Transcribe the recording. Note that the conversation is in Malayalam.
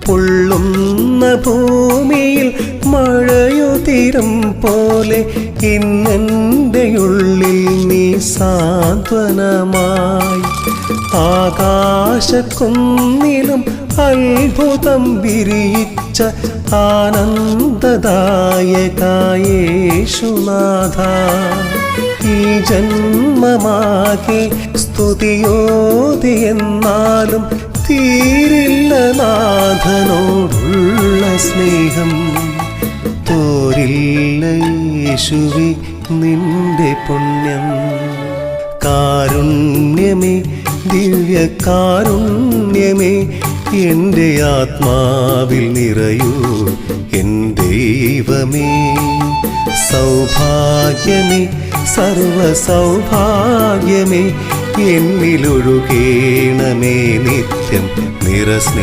പൊള്ളുന്ന ഭൂമിയിൽ മഴയുതിരം പോലെ ഇന്നെൻ്റെ ഉള്ളിൽ നീ സാന്ത്വനമായി. ആകാശക്കുന്നിലും അത്ഭുതം വിരിയിച്ച ആനന്ദദായക യേശുനാഥ, ഈ ജന്മമാകെ സ്തുതിയോതിയെന്നാലും തീരില്ല നാഥനോടുള്ള സ്നേഹം. തോരില്ല യേശുവേ നിന്റെ പുണ്യം. കാരുണ്യമേ, ദിവ്യകാരുണ്യമേ, എൻ്റെ ആത്മാവിൽ നിറയൂ എൻ ദൈവമേ. സൗഭാഗ്യമേ, സർവസൗഭാഗ്യമേ, എന്നിലൊഴുകേണമേ നിത്യം നിറസ്നേഹം.